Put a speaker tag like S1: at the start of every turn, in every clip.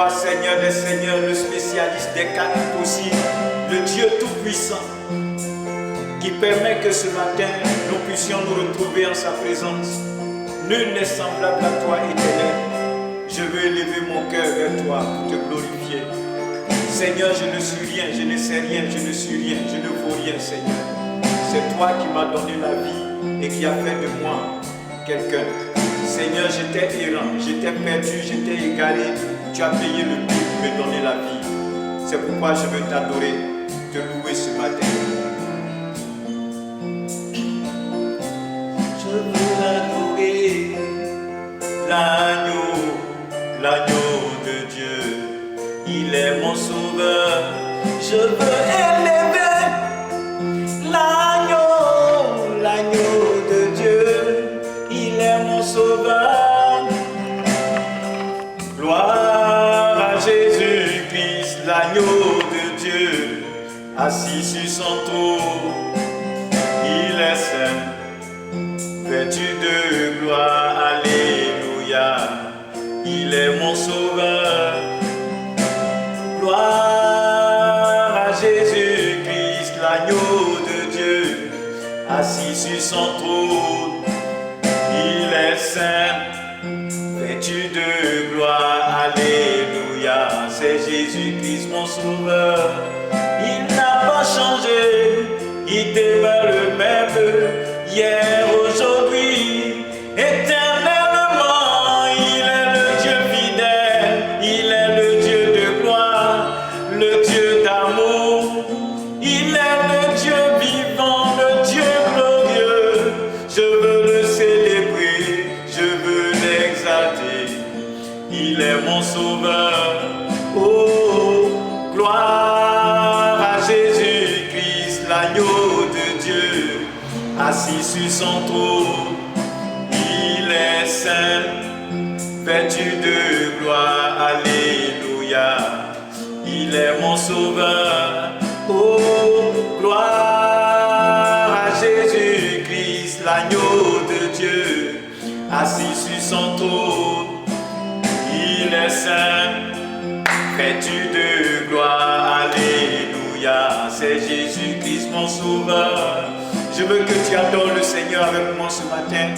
S1: toi, Seigneur des Seigneurs, le spécialiste des cas impossibles, le Dieu tout-puissant, qui permet que ce matin, nous puissions nous retrouver en sa présence. Nul n'est semblable à toi, Éternel. Je veux élever mon cœur vers toi pour te glorifier. Seigneur, je ne suis rien, je ne sais rien, je ne suis rien, je ne vaux rien, Seigneur. C'est toi qui m'as donné la vie et qui a fait de moi quelqu'un. Seigneur, j'étais errant, j'étais perdu, j'étais égaré. Tu as payé le prix pour me donner la vie. C'est pourquoi je veux t'adorer, te louer ce matin. Je veux adorer l'agneau, l'agneau de Dieu. Il est mon sauveur. Je veux élever l'agneau, l'agneau de Dieu. Il est mon sauveur. Gloire à Jésus-Christ, l'agneau de Dieu, assis sur son trône. Il est saint, vêtu de gloire, alléluia. Il est mon sauveur. Gloire à Jésus-Christ, l'agneau de Dieu, assis sur son trône. Il est saint, vêtu de gloire, alléluia. C'est Jésus-Christ mon sauveur. Il n'a pas changé, il demeure le même, hier, aujourd'hui, éternellement. Il est le Dieu fidèle, il est le Dieu de gloire, le Dieu d'amour. Il est le Dieu vivant, le Dieu glorieux. Je veux le célébrer, je veux l'exalter. Il est mon sauveur. Oh, gloire à Jésus-Christ, l'agneau de Dieu, assis sur son trône. Il est saint, vêtu de gloire, alléluia. Il est mon sauveur. Oh, gloire à Jésus-Christ, l'agneau de Dieu, assis sur son trône. Il est saint, vêtu de gloire, alléluia. C'est Jésus-Christ mon sauveur. Je veux que tu adores le Seigneur avec moi ce matin,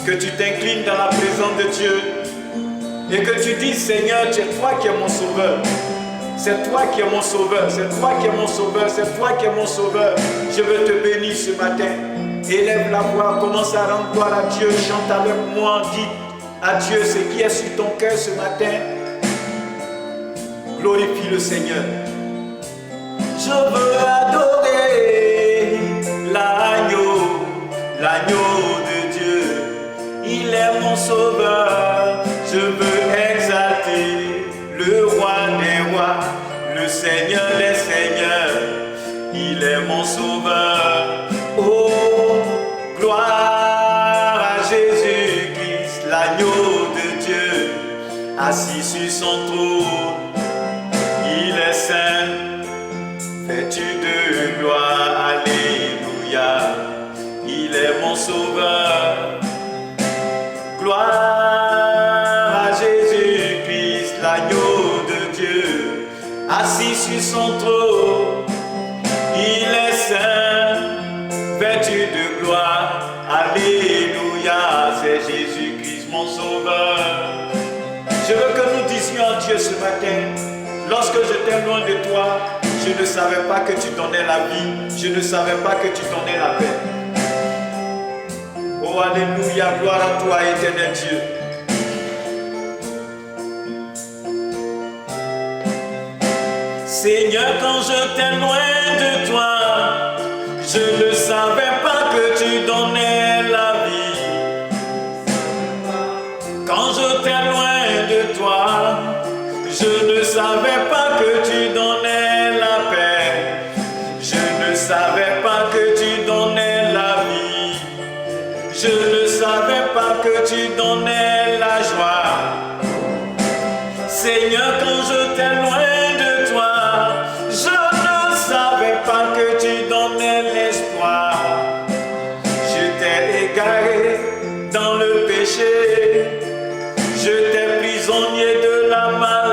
S1: que tu t'inclines dans la présence de Dieu et que tu dises: Seigneur, c'est toi qui es mon sauveur. C'est toi qui es mon sauveur, c'est toi qui es mon sauveur, c'est toi qui es mon sauveur. Je veux te bénir ce matin. Élève la voix, commence à rendre gloire à Dieu, chante avec moi, dis à Dieu ce qui est sur ton cœur ce matin. Glorifie le Seigneur. Je veux adorer l'agneau, l'agneau de Dieu. Il est mon sauveur. Je veux exalter le roi des rois, le Seigneur des seigneurs. Il est mon sauveur. Oh, gloire à Jésus-Christ, l'agneau de Dieu, assis sur son trône. Il est saint, vêtu de gloire, alléluia. Il est mon sauveur. Gloire à Jésus-Christ, l'agneau de Dieu, assis sur son trône. Il est saint, vêtu de gloire, alléluia. C'est Jésus-Christ mon sauveur. Je veux que nous disions à Dieu ce matin: lorsque j'étais loin de toi, je ne savais pas que tu donnais la vie, je ne savais pas que tu donnais la paix. Oh alléluia, gloire à toi, éternel Dieu. Seigneur, quand j'étais loin de toi, je ne savais pas que tu donnais la vie. Quand j'étais loin de toi, je ne savais pas que tu donnais la paix. Je ne savais pas que tu donnais la vie. Je ne savais pas que tu donnais la joie. Seigneur, quand j'étais loin de toi, je ne savais pas que tu donnais l'espoir. J'étais égaré dans le péché. J'étais prisonnier de la maladie.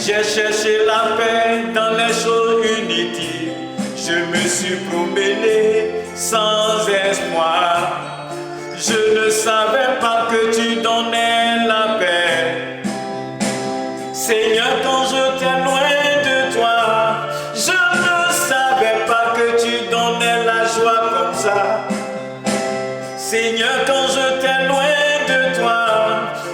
S1: J'ai cherché la paix dans les choses inutiles. Je me suis promené sans espoir. Je ne savais pas que tu donnais la paix. Seigneur, quand j'étais loin de toi, je ne savais pas que tu donnais la joie comme ça. Seigneur, quand j'étais loin de toi,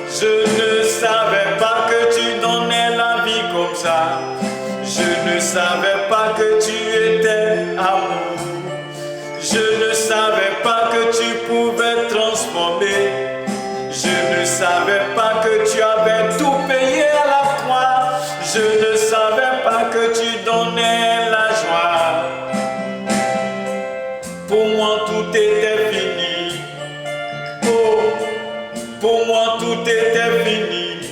S1: je ne savais pas que tu donnais la vie comme ça. Je ne savais pas que tu étais amour. Je ne savais pas que tu pouvais transformer. Je ne savais pas que tu avais tout payé à la croix. Je ne savais pas que tu donnais la joie. Pour moi tout était fini. Oh, pour moi tout était fini.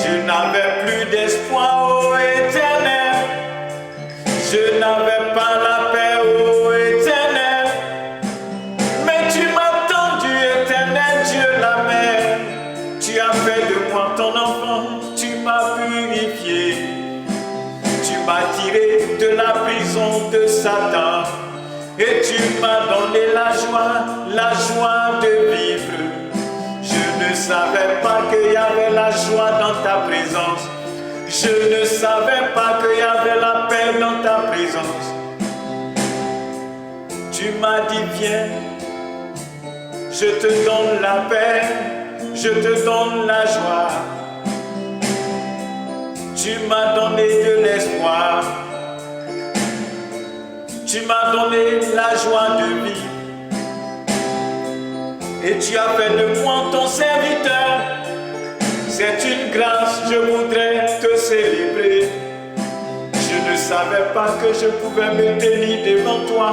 S1: Je n'avais plus d'espoir, oh Éternel. Je n'avais pas la paix, oh Éternel. Mais tu m'as tendu, Éternel Dieu la mère. Tu as fait de moi ton enfant, tu m'as purifié. Tu m'as tiré de la prison de Satan. Et tu m'as donné la joie de vivre. Je ne savais pas qu'il y avait la joie dans ta présence. Je ne savais pas qu'il y avait la paix dans ta présence. Tu m'as dit viens, je te donne la paix, je te donne la joie. Tu m'as donné de l'espoir. Tu m'as donné la joie de vivre. Et tu as fait de moi ton serviteur. C'est une grâce, je voudrais te célébrer. Je ne savais pas que je pouvais me tenir devant toi.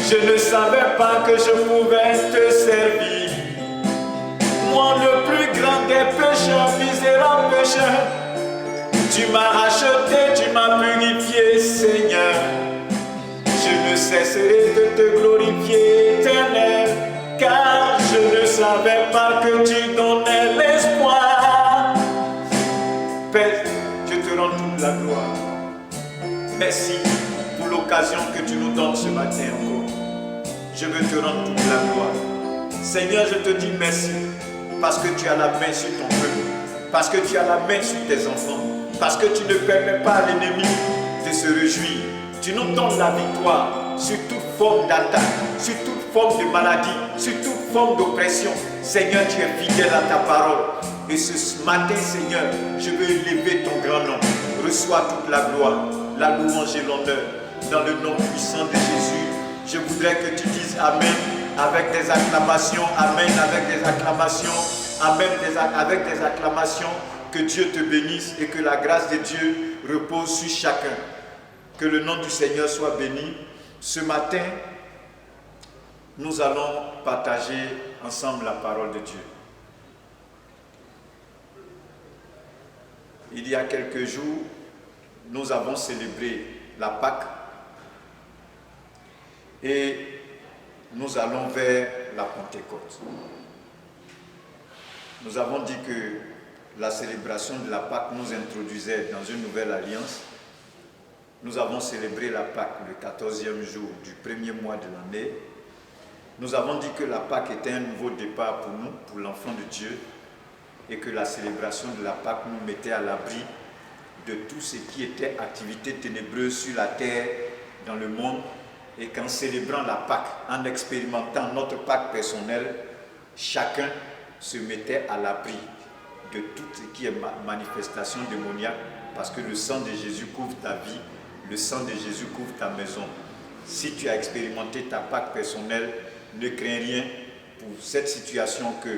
S1: Je ne savais pas que je pouvais te servir. Moi le plus grand des pécheurs, misérable pécheur. Tu m'as racheté, tu m'as purifié, Seigneur. Je ne cesserai de te glorifier, Éternel, car je ne savais pas que tu donnais l'espoir. Père, je te rends toute la gloire. Merci pour l'occasion que tu nous donnes ce matin encore. Je veux te rendre toute la gloire. Seigneur, je te dis merci parce que tu as la main sur ton peuple, parce que tu as la main sur tes enfants, parce que tu ne permets pas à l'ennemi de se réjouir. Tu nous donnes la victoire sur toute forme d'attaque, sur toute forme de maladie, sur toute forme d'oppression. Seigneur, tu es fidèle à ta parole. Et ce matin, Seigneur, je veux élever ton grand nom. Reçois toute la gloire, la louange et l'honneur. Dans le nom puissant de Jésus, je voudrais que tu dises Amen avec des acclamations. Amen avec des acclamations. Amen avec des acclamations. Que Dieu te bénisse et que la grâce de Dieu repose sur chacun. Que le nom du Seigneur soit béni. Ce matin, nous allons partager ensemble la parole de Dieu. Il y a quelques jours, nous avons célébré la Pâque et nous allons vers la Pentecôte. Nous avons dit que la célébration de la Pâque nous introduisait dans une nouvelle alliance. Nous avons célébré la Pâque le 14e jour du premier mois de l'année. Nous avons dit que la Pâque était un nouveau départ pour nous, pour l'enfant de Dieu, et que la célébration de la Pâque nous mettait à l'abri de tout ce qui était activité ténébreuse sur la terre, dans le monde, et qu'en célébrant la Pâque, en expérimentant notre Pâque personnelle, chacun se mettait à l'abri de tout ce qui est manifestation démoniaque, parce que le sang de Jésus couvre ta vie, le sang de Jésus couvre ta maison. Si tu as expérimenté ta Pâque personnelle, ne crains rien pour cette situation que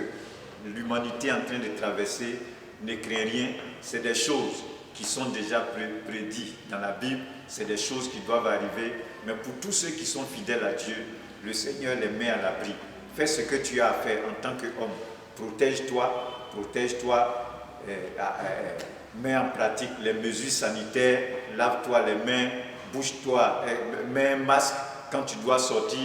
S1: l'humanité est en train de traverser. Ne crains rien, c'est des choses qui sont déjà prédites dans la Bible, c'est des choses qui doivent arriver, mais pour tous ceux qui sont fidèles à Dieu, le Seigneur les met à l'abri. Fais ce que tu as à faire en tant qu'homme. Protège-toi, mets en pratique les mesures sanitaires, lave-toi les mains, bouge-toi, mets un masque quand tu dois sortir,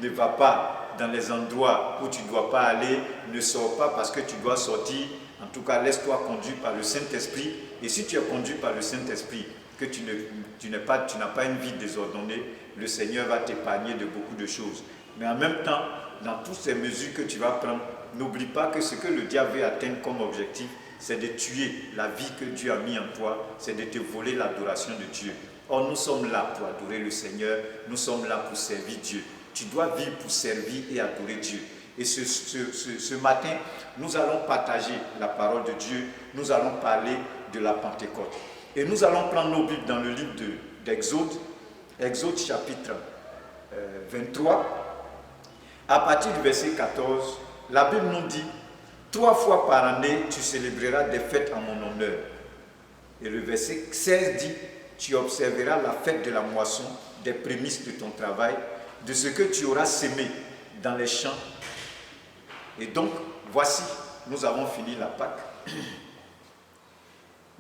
S1: ne va pas dans les endroits où tu ne dois pas aller, ne sors pas parce que tu dois sortir En tout cas, laisse-toi conduire par le Saint-Esprit. Et si tu es conduit par le Saint-Esprit, que tu n'as pas une vie désordonnée, le Seigneur va t'épargner de beaucoup de choses. Mais en même temps, dans toutes ces mesures que tu vas prendre, n'oublie pas que ce que le diable veut atteindre comme objectif, c'est de tuer la vie que Dieu a mis en toi, c'est de te voler l'adoration de Dieu. Or, nous sommes là pour adorer le Seigneur, nous sommes là pour servir Dieu. Tu dois vivre pour servir et adorer Dieu. Et ce matin, nous allons partager la parole de Dieu, nous allons parler de la Pentecôte. Et nous allons prendre nos Bibles dans le livre d'Exode, Exode chapitre 23, à partir du verset 14, la Bible nous dit « 3 fois par année, tu célébreras des fêtes en mon honneur. » Et le verset 16 dit « Tu observeras la fête de la moisson, des prémices de ton travail, de ce que tu auras sémé dans les champs. » Et donc, voici, nous avons fini la Pâque.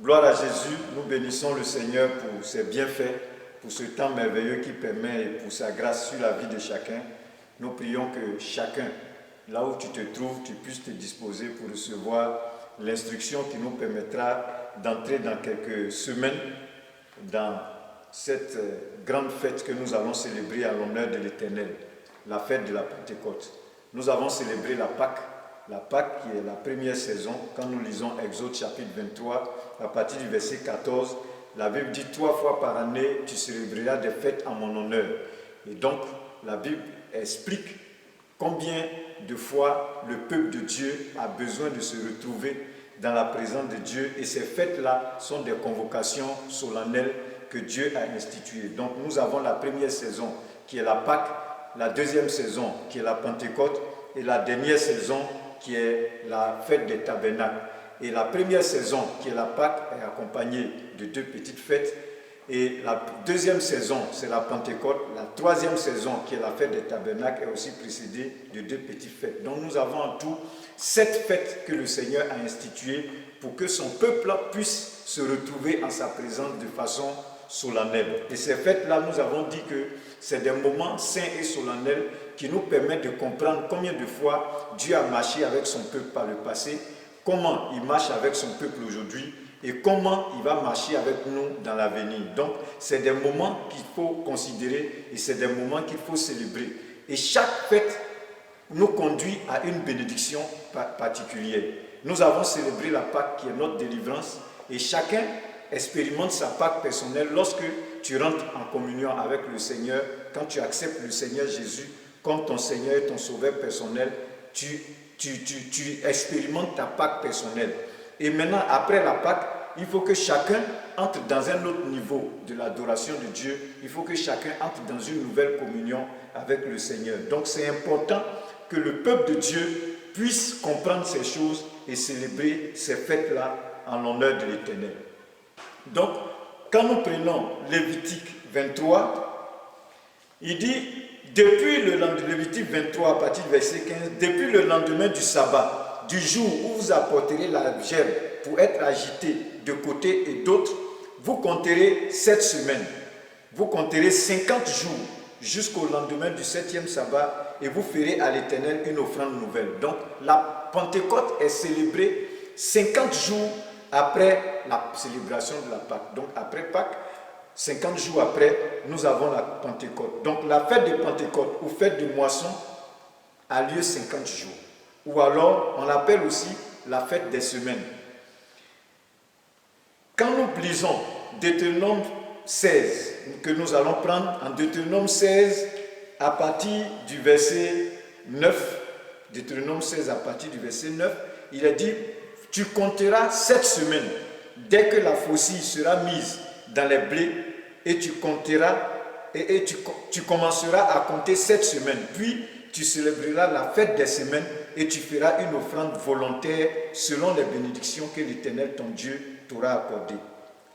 S1: Gloire à Jésus, nous bénissons le Seigneur pour ses bienfaits, pour ce temps merveilleux qu'il permet et pour sa grâce sur la vie de chacun. Nous prions que chacun, là où tu te trouves, tu puisses te disposer pour recevoir l'instruction qui nous permettra d'entrer dans quelques semaines dans cette grande fête que nous allons célébrer à l'honneur de l'Éternel, la fête de la Pentecôte. Nous avons célébré la Pâque qui est la première saison. Quand nous lisons Exode chapitre 23, à partir du verset 14, la Bible dit 3 fois par année, tu célébreras des fêtes en mon honneur. Et donc, la Bible explique combien de fois le peuple de Dieu a besoin de se retrouver dans la présence de Dieu. Et ces fêtes-là sont des convocations solennelles que Dieu a instituées. Donc, nous avons la première saison qui est la Pâque, la deuxième saison qui est la Pentecôte et la dernière saison qui est la fête des tabernacles. Et la première saison qui est la Pâque est accompagnée de 2 petites fêtes. Et la deuxième saison, c'est la Pentecôte. La troisième saison, qui est la fête des tabernacles, est aussi précédée de 2 petites fêtes. Donc nous avons en tout 7 fêtes que le Seigneur a instituées pour que son peuple puisse se retrouver en sa présence de façon solennelle. Et ces fêtes-là, nous avons dit que c'est des moments saints et solennels qui nous permettent de comprendre combien de fois Dieu a marché avec son peuple par le passé, comment il marche avec son peuple aujourd'hui et comment il va marcher avec nous dans l'avenir. Donc, c'est des moments qu'il faut considérer et c'est des moments qu'il faut célébrer. Et chaque fête nous conduit à une bénédiction particulière. Nous avons célébré la Pâque qui est notre délivrance et chacun expérimente sa Pâque personnelle lorsque tu rentres en communion avec le Seigneur, quand tu acceptes le Seigneur Jésus comme ton Seigneur et ton Sauveur personnel, tu expérimentes ta Pâque personnelle. Et maintenant, après la Pâque, il faut que chacun entre dans un autre niveau de l'adoration de Dieu. Il faut que chacun entre dans une nouvelle communion avec le Seigneur. Donc c'est important que le peuple de Dieu puisse comprendre ces choses et célébrer ces fêtes-là en l'honneur de l'Éternel. Donc, quand nous prenons Lévitique 23, il dit, depuis le Lévitique 23, à partir du verset 15, depuis le lendemain du sabbat, du jour où vous apporterez la gerbe pour être agité de côté et d'autre, vous compterez 7 semaines. Vous compterez 50 jours jusqu'au lendemain du 7e sabbat et vous ferez à l'Éternel une offrande nouvelle. Donc, la Pentecôte est célébrée 50 jours après la célébration de la Pâque. Donc, après Pâque, 50 jours après, nous avons la Pentecôte. Donc, la fête de Pentecôte ou fête de moisson a lieu 50 jours. Ou alors, on l'appelle aussi la fête des semaines. Quand nous lisons Deutéronome 16, que nous allons prendre en Deutéronome 16 à partir du verset 9, Deutéronome 16 à partir du verset 9, il est dit, tu compteras 7 semaines dès que la faucille sera mise dans les blés et tu compteras et tu commenceras à compter 7 semaines. Puis tu célébreras la fête des semaines et tu feras une offrande volontaire selon les bénédictions que l'Éternel ton Dieu t'aura accordées.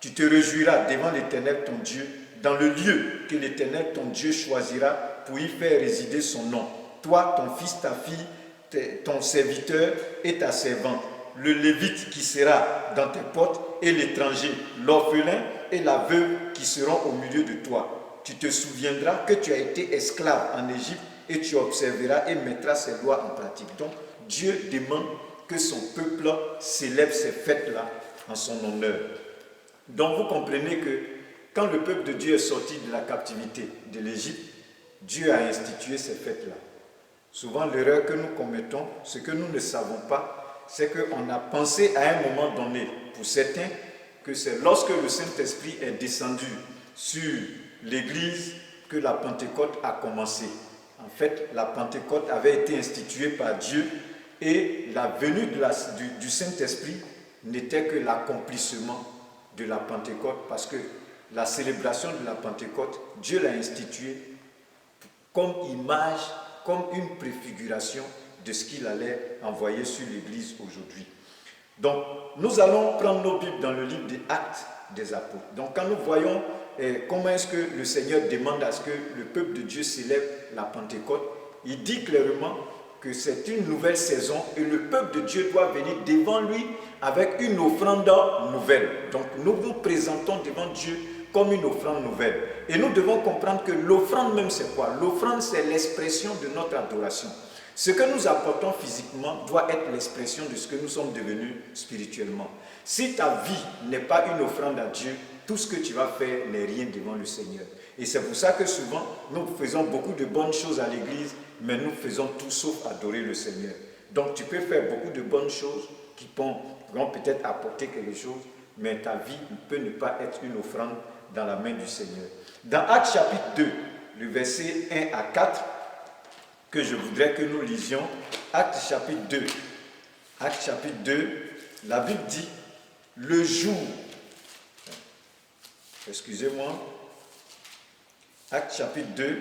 S1: Tu te réjouiras devant l'Éternel ton Dieu dans le lieu que l'Éternel ton Dieu choisira pour y faire résider son nom. Toi, ton fils, ta fille, ton serviteur et ta servante, le lévite qui sera dans tes portes et l'étranger, l'orphelin et la veuve qui seront au milieu de toi. Tu te souviendras que tu as été esclave en Égypte et tu observeras et mettras ces lois en pratique. Donc, Dieu demande que son peuple célèbre ces fêtes-là en son honneur. Donc vous comprenez que quand le peuple de Dieu est sorti de la captivité de l'Égypte, Dieu a institué ces fêtes-là. Souvent l'erreur que nous commettons, ce que nous ne savons pas, c'est qu'on a pensé à un moment donné, pour certains, que c'est lorsque le Saint-Esprit est descendu sur l'Église que la Pentecôte a commencé. En fait, la Pentecôte avait été instituée par Dieu et la venue du Saint-Esprit n'était que l'accomplissement de la Pentecôte, parce que la célébration de la Pentecôte, Dieu l'a instituée comme image, comme une préfiguration de ce qu'il allait envoyer sur l'Église aujourd'hui. Donc, nous allons prendre nos Bibles dans le livre des Actes des Apôtres. Donc, quand nous voyons comment est-ce que le Seigneur demande à ce que le peuple de Dieu célèbre la Pentecôte, il dit clairement que c'est une nouvelle saison et le peuple de Dieu doit venir devant lui avec une offrande nouvelle. Donc, nous nous présentons devant Dieu comme une offrande nouvelle. Et nous devons comprendre que l'offrande même, c'est quoi? L'offrande, c'est l'expression de notre adoration. Ce que nous apportons physiquement doit être l'expression de ce que nous sommes devenus spirituellement. Si ta vie n'est pas une offrande à Dieu, tout ce que tu vas faire n'est rien devant le Seigneur. Et c'est pour ça que souvent, nous faisons beaucoup de bonnes choses à l'église, mais nous faisons tout sauf adorer le Seigneur. Donc tu peux faire beaucoup de bonnes choses qui vont peut-être apporter quelque chose, mais ta vie peut ne pas être une offrande dans la main du Seigneur. Dans Actes chapitre 2, le verset 1 à 4, que je voudrais que nous lisions, Actes chapitre 2. Actes chapitre 2, la Bible dit, le jour, excusez-moi, Actes chapitre 2,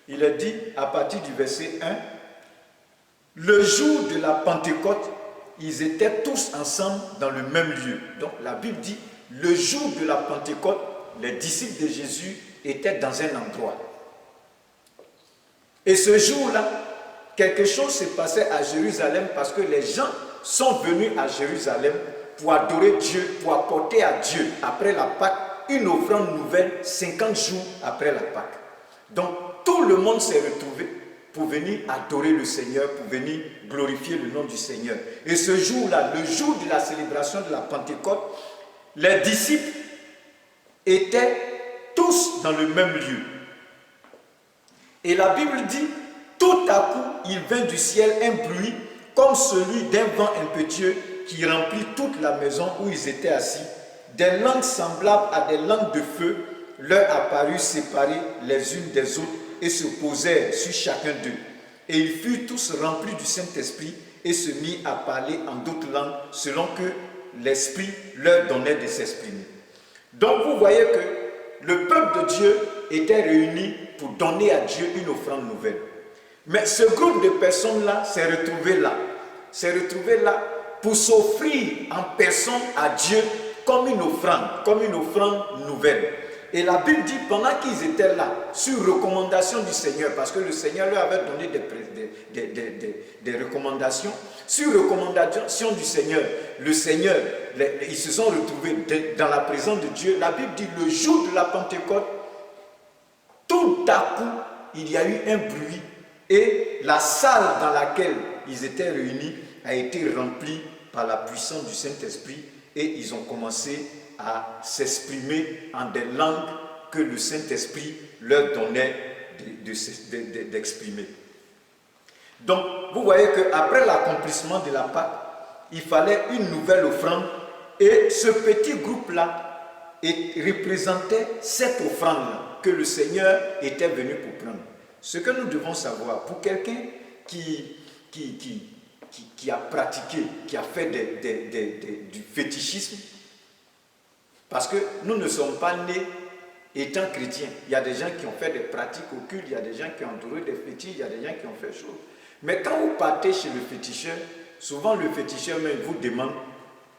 S1: il est dit à partir du verset 1, le jour de la Pentecôte, ils étaient tous ensemble dans le même lieu. Donc la Bible dit, le jour de la Pentecôte, les disciples de Jésus étaient dans un endroit. Et ce jour-là, quelque chose s'est passé à Jérusalem parce que les gens sont venus à Jérusalem pour adorer Dieu, pour apporter à Dieu, après la Pâque, une offrande nouvelle 50 jours après la Pâque. Donc, tout le monde s'est retrouvé pour venir adorer le Seigneur, pour venir glorifier le nom du Seigneur. Et ce jour-là, le jour de la célébration de la Pentecôte, les disciples étaient tous dans le même lieu. Et la Bible dit, tout à coup, il vint du ciel un bruit comme celui d'un vent impétueux qui remplit toute la maison où ils étaient assis. Des langues semblables à des langues de feu leur apparurent séparées les unes des autres et se posèrent sur chacun d'eux. Et ils furent tous remplis du Saint-Esprit et se mirent à parler en d'autres langues selon que l'Esprit leur donnait de s'exprimer. Donc vous voyez que le peuple de Dieu était réuni pour donner à Dieu une offrande nouvelle. Mais ce groupe de personnes-là s'est retrouvé là pour s'offrir en personne à Dieu comme une offrande nouvelle. Et la Bible dit, pendant qu'ils étaient là, sur recommandation du Seigneur, parce que le Seigneur leur avait donné des recommandations, sur recommandation du Seigneur, ils se sont retrouvés dans la présence de Dieu. La Bible dit, le jour de la Pentecôte, tout à coup, il y a eu un bruit et la salle dans laquelle ils étaient réunis a été remplie par la puissance du Saint-Esprit et ils ont commencé à s'exprimer en des langues que le Saint-Esprit leur donnait d'exprimer. Donc, vous voyez qu'après l'accomplissement de la Pâque, il fallait une nouvelle offrande et ce petit groupe-là représentait cette offrande-là que le Seigneur était venu pour prendre. Ce que nous devons savoir, pour quelqu'un qui a pratiqué, qui a fait du fétichisme, parce que nous ne sommes pas nés étant chrétiens. Il y a des gens qui ont fait des pratiques occultes, il y a des gens qui ont adoré des fétiches, il y a des gens qui ont fait choses. Mais quand vous partez chez le féticheur, souvent le féticheur même vous demande,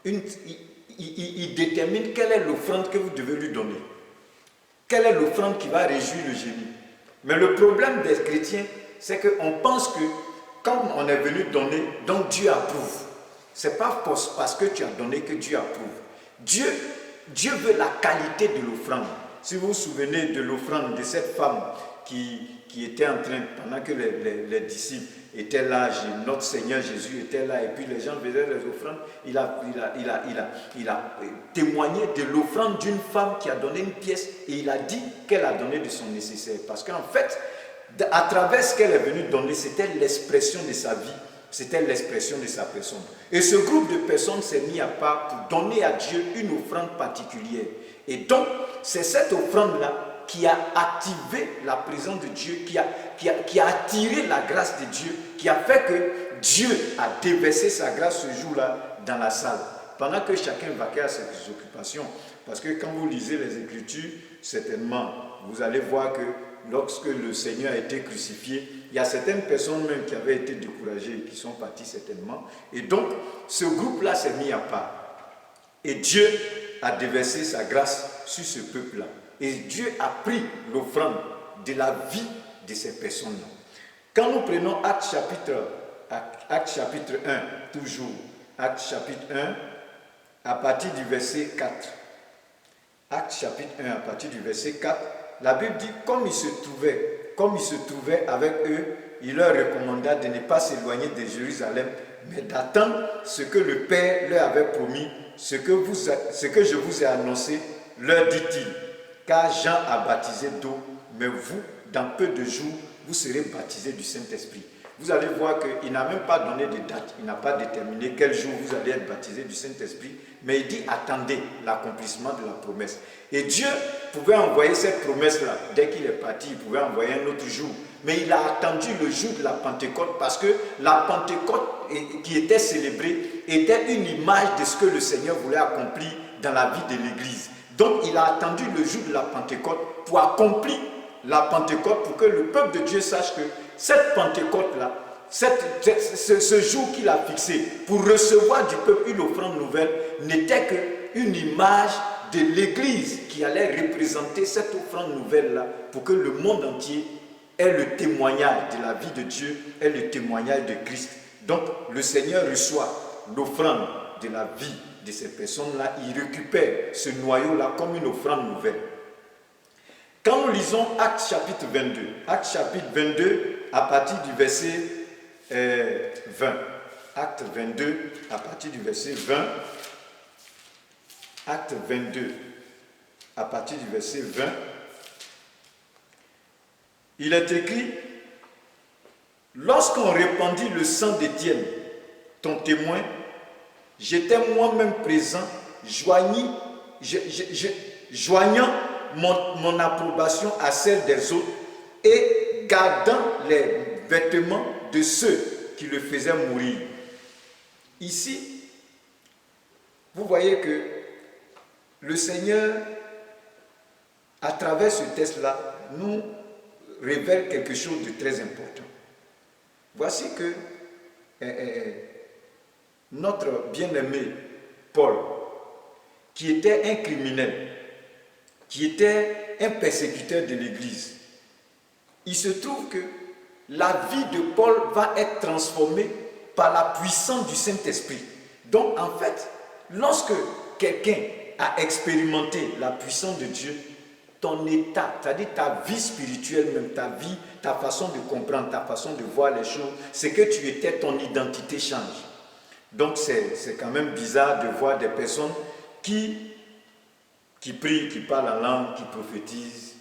S1: il détermine quelle est l'offrande que vous devez lui donner. Quelle est l'offrande qui va réjouir le génie. Mais le problème des chrétiens, c'est qu'on pense que quand on est venu donner, donc Dieu approuve. Ce n'est pas parce que tu as donné que Dieu approuve. Dieu veut la qualité de l'offrande. Si vous vous souvenez de l'offrande de cette femme qui qui était en train, pendant que les disciples étaient là, notre Seigneur Jésus était là, et puis les gens faisaient les offrandes, il a témoigné de l'offrande d'une femme qui a donné une pièce, et il a dit qu'elle a donné de son nécessaire. Parce qu'en fait, à travers ce qu'elle est venue donner, c'était l'expression de sa vie, c'était l'expression de sa personne. Et ce groupe de personnes s'est mis à part pour donner à Dieu une offrande particulière. Et donc, c'est cette offrande-là qui a activé la présence de Dieu, qui a attiré la grâce de Dieu, qui a fait que Dieu a déversé sa grâce ce jour-là dans la salle. Pendant que chacun vaquait à ses occupations. Parce que quand vous lisez les Écritures, certainement, vous allez voir que lorsque le Seigneur a été crucifié, il y a certaines personnes même qui avaient été découragées et qui sont parties certainement. Et donc, ce groupe-là s'est mis à part. Et Dieu a déversé sa grâce sur ce peuple-là. Et Dieu a pris l'offrande de la vie de ces personnes-là. Quand nous prenons Actes chapitre 1, toujours, Actes chapitre 1, à partir du verset 4. Actes chapitre 1, à partir du verset 4, la Bible dit, comme il se trouvait avec eux, il leur recommanda de ne pas s'éloigner de Jérusalem, mais d'attendre ce que le Père leur avait promis, ce que je vous ai annoncé, leur dit-il. Car Jean a baptisé d'eau, mais vous, dans peu de jours, vous serez baptisés du Saint-Esprit. Vous allez voir qu'il n'a même pas donné de date, il n'a pas déterminé quel jour vous allez être baptisés du Saint-Esprit, mais il dit attendez l'accomplissement de la promesse. Et Dieu pouvait envoyer cette promesse-là, dès qu'il est parti, il pouvait envoyer un autre jour. Mais il a attendu le jour de la Pentecôte parce que la Pentecôte qui était célébrée était une image de ce que le Seigneur voulait accomplir dans la vie de l'Église. Donc il a attendu le jour de la Pentecôte pour accomplir la Pentecôte, pour que le peuple de Dieu sache que cette Pentecôte-là, ce jour qu'il a fixé pour recevoir du peuple une offrande nouvelle, n'était qu'une image de l'Église qui allait représenter cette offrande nouvelle-là pour que le monde entier ait le témoignage de la vie de Dieu, ait le témoignage de Christ. Donc le Seigneur reçoit l'offrande de la vie de ces personnes-là, il récupère ce noyau-là comme une offrande nouvelle. Quand nous lisons Actes chapitre 22, Actes chapitre 22 à partir du verset 20, Actes 22 à partir du verset 20, Actes 22 à partir du verset 20, il est écrit, lorsqu'on répandit le sang d'Étienne, ton témoin, j'étais moi-même présent, joignant mon approbation à celle des autres et gardant les vêtements de ceux qui le faisaient mourir. Ici, vous voyez que le Seigneur, à travers ce texte-là, nous révèle quelque chose de très important. Voici que notre bien-aimé Paul, qui était un criminel, qui était un persécuteur de l'Église, il se trouve que la vie de Paul va être transformée par la puissance du Saint-Esprit. Donc en fait, lorsque quelqu'un a expérimenté la puissance de Dieu, ton état, c'est-à-dire ta vie spirituelle même, ta vie, ta façon de comprendre, ta façon de voir les choses, c'est que tu étais, ton identité change. Donc c'est quand même bizarre de voir des personnes qui prient, qui parlent en langue, qui prophétisent,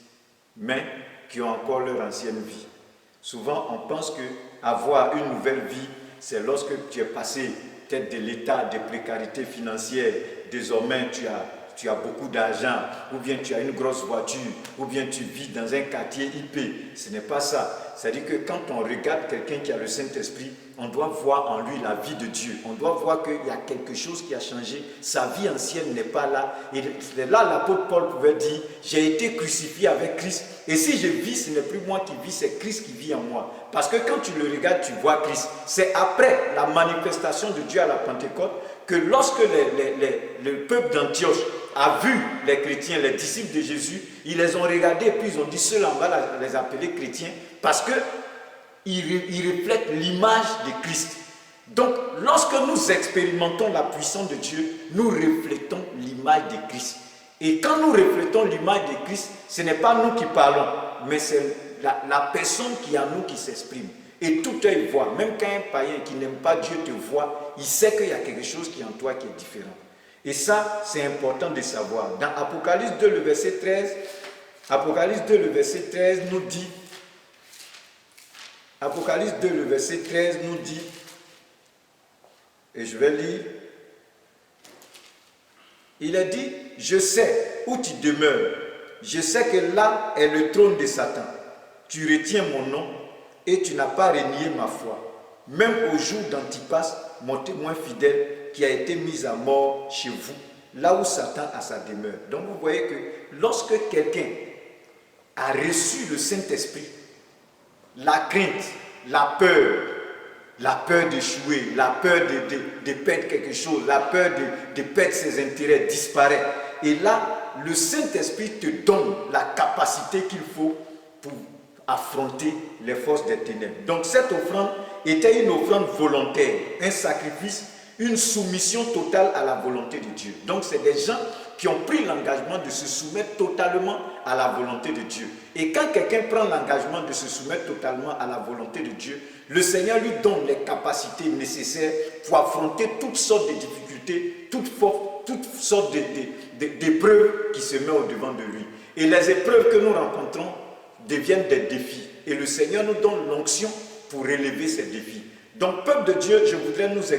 S1: mais qui ont encore leur ancienne vie. Souvent, on pense qu'avoir une nouvelle vie, c'est lorsque tu es passé peut-être de l'état de précarité financière, désormais tu as beaucoup d'argent, ou bien tu as une grosse voiture, ou bien tu vis dans un quartier IP. Ce n'est pas ça. C'est-à-dire que quand on regarde quelqu'un qui a le Saint-Esprit, on doit voir en lui la vie de Dieu. On doit voir qu'il y a quelque chose qui a changé. Sa vie ancienne n'est pas là. Et là, l'apôtre Paul pouvait dire, j'ai été crucifié avec Christ. Et si je vis, ce n'est plus moi qui vis, c'est Christ qui vit en moi. Parce que quand tu le regardes, tu vois Christ. C'est après la manifestation de Dieu à la Pentecôte que lorsque le peuple d'Antioche a vu les chrétiens, les disciples de Jésus, ils les ont regardés et puis ils ont dit, ceux-là, on va les appeler chrétiens parce qu'ils reflètent l'image de Christ. Donc, lorsque nous expérimentons la puissance de Dieu, nous reflétons l'image de Christ. Et quand nous reflétons l'image de Christ, ce n'est pas nous qui parlons, mais c'est
S2: la personne qui est en nous qui s'exprime. Et tout œil voit, même quand un païen qui n'aime pas Dieu te voit, il sait qu'il y a quelque chose qui est en toi qui est différent. Et ça, c'est important de savoir. Dans Apocalypse 2, le verset 13, Apocalypse 2, le verset 13 nous dit, Apocalypse 2, le verset 13 nous dit, et je vais lire, il a dit, je sais où tu demeures, je sais que là est le trône de Satan. Tu retiens mon nom et tu n'as pas renié ma foi. Même au jour d'Antipas, mon témoin fidèle, qui a été mis à mort chez vous, là où Satan a sa demeure. Donc vous voyez que lorsque quelqu'un a reçu le Saint-Esprit, la crainte, la peur d'échouer, la peur de perdre quelque chose, la peur de perdre ses intérêts disparaît. Et là, le Saint-Esprit te donne la capacité qu'il faut pour affronter les forces des ténèbres. Donc cette offrande était une offrande volontaire, un sacrifice, une soumission totale à la volonté de Dieu. Donc c'est des gens qui ont pris l'engagement de se soumettre totalement à la volonté de Dieu. Et quand quelqu'un prend l'engagement de se soumettre totalement à la volonté de Dieu, le Seigneur lui donne les capacités nécessaires pour affronter toutes sortes de difficultés, toutes sortes d'épreuves qui se mettent au-devant de lui. Et les épreuves que nous rencontrons deviennent des défis. Et le Seigneur nous donne l'onction pour relever ces défis. Donc, peuple de Dieu, je voudrais nous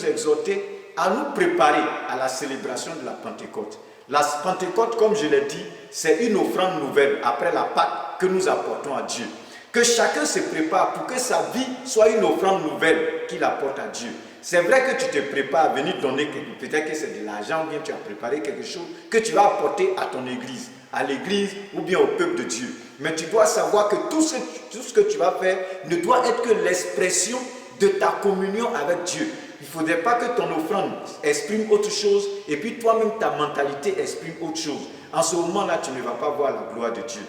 S2: exhorter à nous préparer à la célébration de la Pentecôte. La Pentecôte, comme je l'ai dit, c'est une offrande nouvelle après la Pâque que nous apportons à Dieu. Que chacun se prépare pour que sa vie soit une offrande nouvelle qu'il apporte à Dieu. C'est vrai que tu te prépares à venir donner quelque chose, peut-être que c'est de l'argent ou bien tu as préparé quelque chose que tu vas apporter à ton église, à l'église ou bien au peuple de Dieu. Mais tu dois savoir que tout ce que tu vas faire ne doit être que l'expression de ta communion avec Dieu. Il ne faudrait pas que ton offrande exprime autre chose et puis toi-même ta mentalité exprime autre chose. En ce moment-là, tu ne vas pas voir la gloire de Dieu.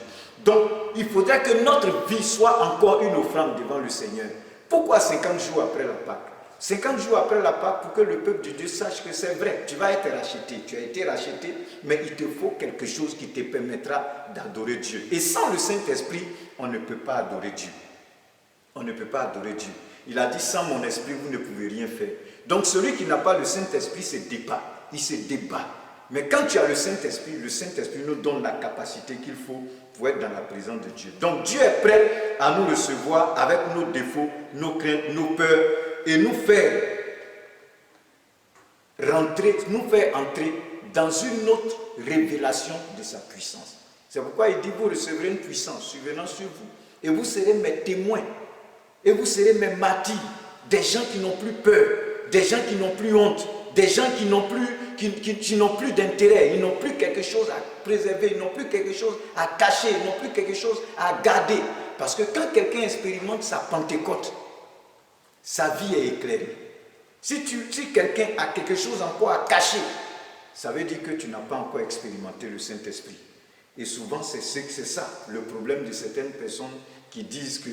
S2: Donc, il faudrait que notre vie soit encore une offrande devant le Seigneur. Pourquoi 50 jours après la Pâque? 50 jours après la Pâque pour que le peuple de Dieu sache que c'est vrai, tu vas être racheté, tu as été racheté, mais il te faut quelque chose qui te permettra d'adorer Dieu. Et sans le Saint-Esprit, on ne peut pas adorer Dieu. On ne peut pas adorer Dieu. Il a dit, sans mon esprit, vous ne pouvez rien faire. Donc celui qui n'a pas le Saint-Esprit se débat, il se débat. Mais quand tu as le Saint-Esprit nous donne la capacité qu'il faut pour être dans la présence de Dieu. Donc Dieu est prêt à nous recevoir avec nos défauts, nos craintes, nos peurs, et nous faire entrer dans une autre révélation de sa puissance. C'est pourquoi il dit, vous recevrez une puissance survenant sur vous, et vous serez mes témoins, et vous serez mes martyrs, des gens qui n'ont plus peur, des gens qui n'ont plus honte, des gens qui n'ont plus d'intérêt, ils n'ont plus quelque chose à préserver, ils n'ont plus quelque chose à cacher, ils n'ont plus quelque chose à garder. Parce que quand quelqu'un expérimente sa Pentecôte, sa vie est éclairée. Si quelqu'un a quelque chose encore à cacher, ça veut dire que tu n'as pas encore expérimenté le Saint-Esprit. Et souvent, c'est ça, le problème de certaines personnes qui disent que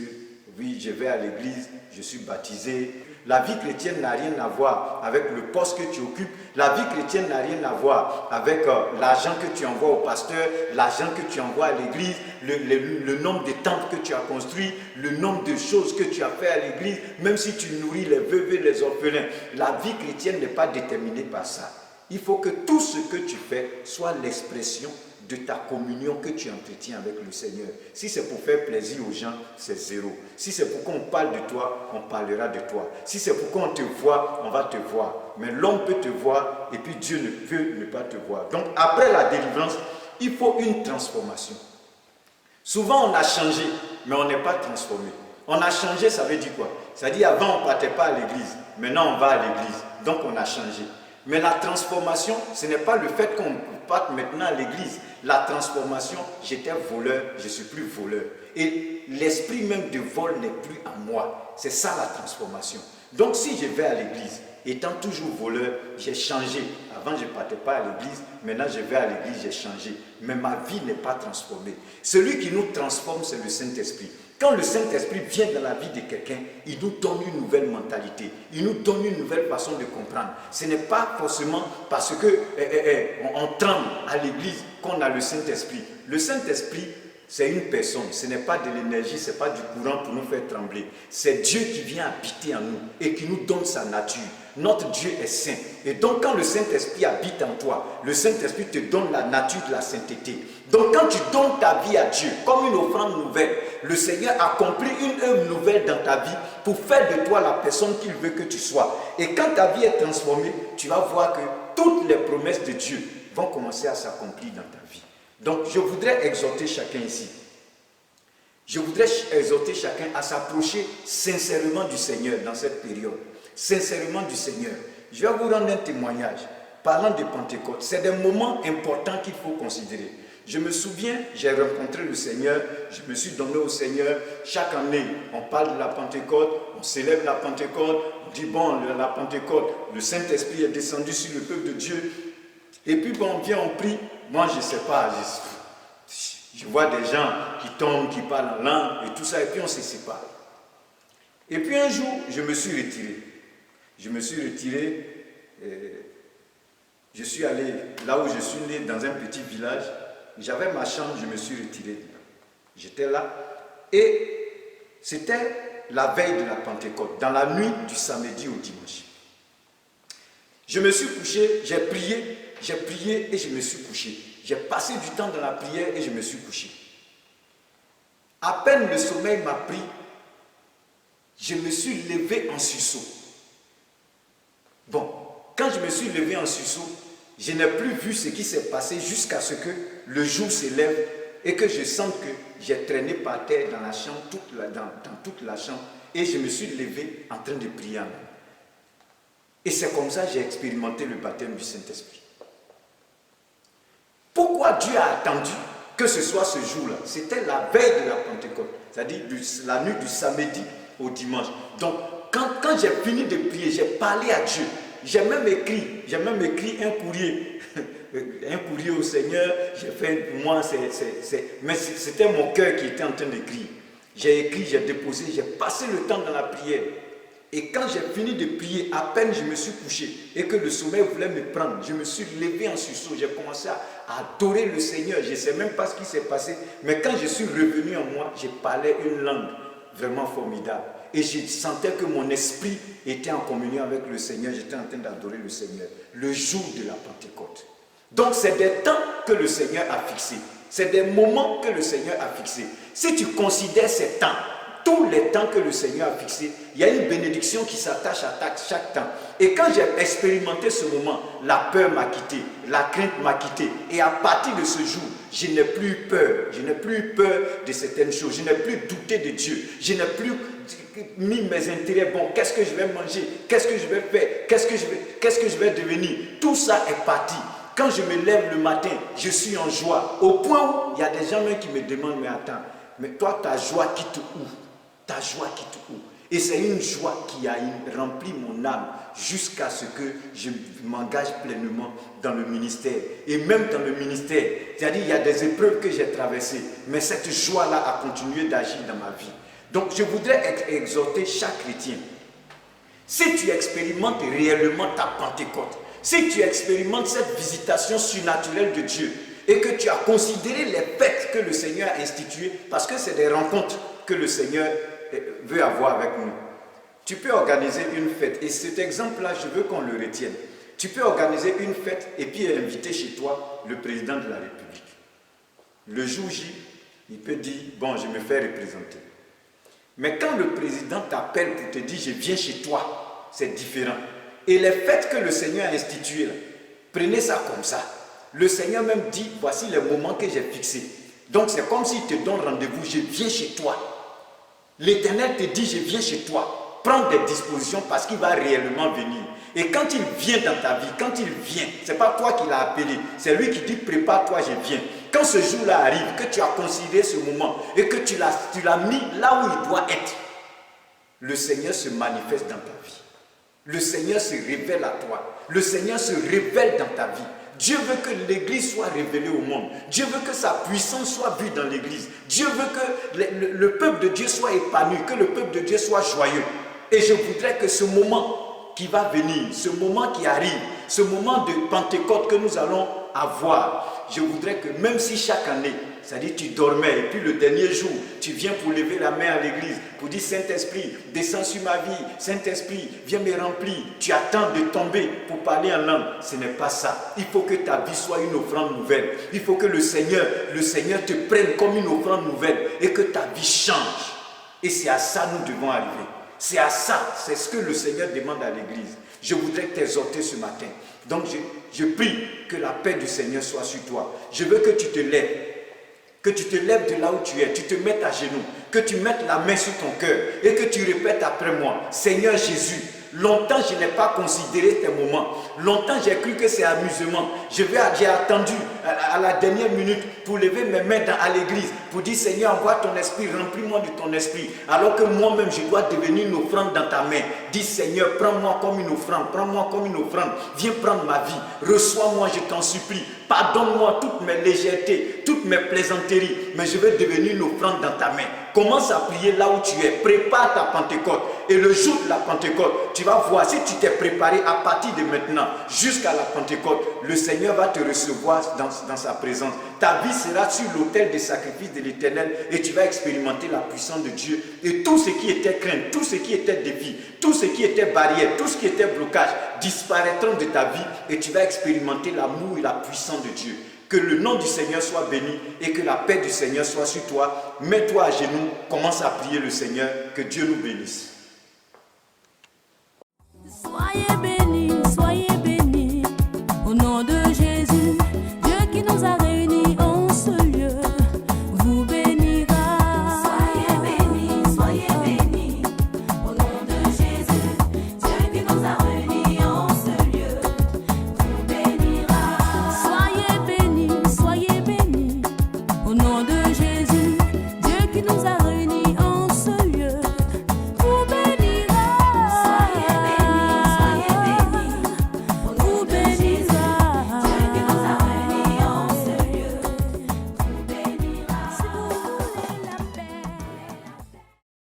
S2: oui, je vais à l'église, je suis baptisé. La vie chrétienne n'a rien à voir avec le poste que tu occupes. La vie chrétienne n'a rien à voir avec l'argent que tu envoies au pasteur, l'argent que tu envoies à l'église, le nombre de temples que tu as construits, le nombre de choses que tu as fait à l'église, même si tu nourris les veuves et les orphelins. La vie chrétienne n'est pas déterminée par ça. Il faut que tout ce que tu fais soit l'expression de ta communion que tu entretiens avec le Seigneur. Si c'est pour faire plaisir aux gens, c'est zéro. Si c'est pour qu'on parle de toi, on parlera de toi. Si c'est pour qu'on te voit, on va te voir. Mais l'homme peut te voir et puis Dieu ne peut ne pas te voir. Donc après la délivrance, il faut une transformation. Souvent on a changé, mais on n'est pas transformé. On a changé, ça veut dire quoi? Ça dit avant on ne partait pas à l'église, maintenant on va à l'église. Donc on a changé. Mais la transformation, ce n'est pas le fait qu'on parte maintenant à l'église. La transformation, j'étais voleur, je ne suis plus voleur. Et l'esprit même de vol n'est plus à moi. C'est ça la transformation. Donc si je vais à l'église, étant toujours voleur, j'ai changé. Avant, je ne partais pas à l'église, maintenant je vais à l'église, j'ai changé. Mais ma vie n'est pas transformée. Celui qui nous transforme, c'est le Saint-Esprit. Quand le Saint-Esprit vient dans la vie de quelqu'un, il nous donne une nouvelle mentalité, il nous donne une nouvelle façon de comprendre. Ce n'est pas forcément parce qu'on tremble à l'église qu'on a le Saint-Esprit. Le Saint-Esprit c'est une personne, ce n'est pas de l'énergie, ce n'est pas du courant pour nous faire trembler. C'est Dieu qui vient habiter en nous et qui nous donne sa nature. Notre Dieu est saint. Et donc quand le Saint-Esprit habite en toi, le Saint-Esprit te donne la nature de la sainteté. Donc quand tu donnes ta vie à Dieu comme une offrande nouvelle, le Seigneur accomplit une œuvre nouvelle dans ta vie pour faire de toi la personne qu'il veut que tu sois. Et quand ta vie est transformée, tu vas voir que toutes les promesses de Dieu vont commencer à s'accomplir dans ta vie. Donc je voudrais exhorter chacun ici. Je voudrais exhorter chacun à s'approcher sincèrement du Seigneur dans cette période. Sincèrement du Seigneur. Je vais vous rendre un témoignage. Parlant de Pentecôte, c'est des moments importants qu'il faut considérer. Je me souviens, j'ai rencontré le Seigneur, je me suis donné au Seigneur. Chaque année, on parle de la Pentecôte, on célèbre la Pentecôte, on dit bon, la Pentecôte, le Saint-Esprit est descendu sur le peuple de Dieu. Et puis bon, on vient, on prie. Moi, je ne sais pas, je vois des gens qui tombent, qui parlent en langue et tout ça, et puis on se sépare. Et puis un jour, je me suis retiré. Je suis allé là où je suis né, dans un petit village. J'avais ma chambre, je me suis retiré. J'étais là. Et c'était la veille de la Pentecôte, dans la nuit du samedi au dimanche. Je me suis couché, j'ai prié et je me suis couché. J'ai passé du temps dans la prière et je me suis couché. À peine le sommeil m'a pris, je me suis levé en sursaut. Bon, quand je me suis levé en sursaut, je n'ai plus vu ce qui s'est passé jusqu'à ce que le jour se lève et que je sente que j'ai traîné par terre dans la chambre, dans toute la chambre, et je me suis levé en train de prier en langue. Et c'est comme ça que j'ai expérimenté le baptême du Saint-Esprit. Pourquoi Dieu a attendu que ce soit ce jour-là? C'était la veille de la Pentecôte, c'est-à-dire la nuit du samedi au dimanche. Donc, quand j'ai fini de prier, j'ai parlé à Dieu. J'ai même écrit un courrier au Seigneur. J'ai fait, moi, mais c'était mon cœur qui était en train d'écrire. J'ai écrit, j'ai déposé, j'ai passé le temps dans la prière. Et quand j'ai fini de prier, à peine je me suis couché et que le sommeil voulait me prendre, je me suis levé en sursaut, j'ai commencé à adorer le Seigneur. Je ne sais même pas ce qui s'est passé, mais quand je suis revenu en moi, j'ai parlé une langue vraiment formidable. Et je sentais que mon esprit était en communion avec le Seigneur, j'étais en train d'adorer le Seigneur, le jour de la Pentecôte. Donc c'est des temps que le Seigneur a fixés, c'est des moments que le Seigneur a fixés. Si tu considères ces temps, tous les temps que le Seigneur a fixés, il y a une bénédiction qui s'attache à chaque temps. Et quand j'ai expérimenté ce moment, la peur m'a quitté, la crainte m'a quitté. Et à partir de ce jour, je n'ai plus peur. Je n'ai plus peur de certaines choses. Je n'ai plus douté de Dieu. Je n'ai plus mis mes intérêts. Bon, qu'est-ce que je vais manger? Qu'est-ce que je vais faire? Qu'est-ce que je vais devenir? Tout ça est parti. Quand je me lève le matin, je suis en joie. Au point où il y a des gens même qui me demandent, mais attends, mais toi, ta joie quitte où? Ta joie quitte où? Et c'est une joie qui a rempli mon âme jusqu'à ce que je m'engage pleinement dans le ministère. Et même dans le ministère, c'est-à-dire il y a des épreuves que j'ai traversées, mais cette joie-là a continué d'agir dans ma vie. Donc je voudrais exhorter chaque chrétien. Si tu expérimentes réellement ta Pentecôte, si tu expérimentes cette visitation surnaturelle de Dieu, et que tu as considéré les fêtes que le Seigneur a instituées, parce que c'est des rencontres que le Seigneur veut avoir avec nous. Tu peux organiser une fête, et cet exemple-là, je veux qu'on le retienne. Tu peux organiser une fête et puis inviter chez toi le président de la République. Le jour J, il peut dire, bon, je me fais représenter. Mais quand le président t'appelle pour te dire, je viens chez toi, c'est différent. Et les fêtes que le Seigneur a instituées, là, prenez ça comme ça. Le Seigneur même dit, voici les moments que j'ai fixés. Donc c'est comme s'il te donne rendez-vous, je viens chez toi. L'Éternel te dit, je viens chez toi. Prends des dispositions parce qu'il va réellement venir. Et quand il vient dans ta vie, quand il vient, ce n'est pas toi qui l'as appelé, c'est lui qui dit, prépare-toi, je viens. Quand ce jour-là arrive, que tu as considéré ce moment et que tu l'as mis là où il doit être, le Seigneur se manifeste dans ta vie. Le Seigneur se révèle à toi. Le Seigneur se révèle dans ta vie. Dieu veut que l'Église soit révélée au monde. Dieu veut que sa puissance soit vue dans l'Église. Dieu veut que le peuple de Dieu soit épanoui, que le peuple de Dieu soit joyeux. Et je voudrais que ce moment qui va venir, ce moment qui arrive, ce moment de Pentecôte que nous allons avoir, je voudrais que même si chaque année, c'est-à-dire tu dormais, et puis le dernier jour, tu viens pour lever la main à l'église, pour dire Saint-Esprit, descends sur ma vie, Saint-Esprit, viens me remplir. Tu attends de tomber pour parler en langue. Ce n'est pas ça. Il faut que ta vie soit une offrande nouvelle. Il faut que le Seigneur te prenne comme une offrande nouvelle et que ta vie change. Et c'est à ça que nous devons arriver. C'est à ça, c'est ce que le Seigneur demande à l'église. Je voudrais t'exhorter ce matin. Donc je prie que la paix du Seigneur soit sur toi. Je veux que tu te lèves. Que tu te lèves de là où tu es, tu te mettes à genoux, que tu mettes la main sur ton cœur et que tu répètes après moi, Seigneur Jésus, longtemps je n'ai pas considéré tes moments, longtemps j'ai cru que c'est amusement, j'ai attendu à la dernière minute pour lever mes mains à l'église, pour dire Seigneur envoie ton esprit, remplis-moi de ton esprit, alors que moi-même je dois devenir une offrande dans ta main. Dis Seigneur, prends-moi comme une offrande, prends-moi comme une offrande, viens prendre ma vie, reçois-moi je t'en supplie. Pardonne-moi toutes mes légèretés, toutes mes plaisanteries, mais je veux devenir une offrande dans ta main. Commence à prier là où tu es. Prépare ta Pentecôte. Et le jour de la Pentecôte, tu vas voir, si tu t'es préparé à partir de maintenant jusqu'à la Pentecôte, le Seigneur va te recevoir dans sa présence. Ta vie sera sur l'autel des sacrifices de l'Éternel et tu vas expérimenter la puissance de Dieu. Et tout ce qui était crainte, tout ce qui était défi, tout ce qui était barrière, tout ce qui était blocage disparaîtront de ta vie et tu vas expérimenter l'amour et la puissance de Dieu. Que le nom du Seigneur soit béni et que la paix du Seigneur soit sur toi. Mets-toi à genoux, commence à prier le Seigneur, que Dieu nous bénisse.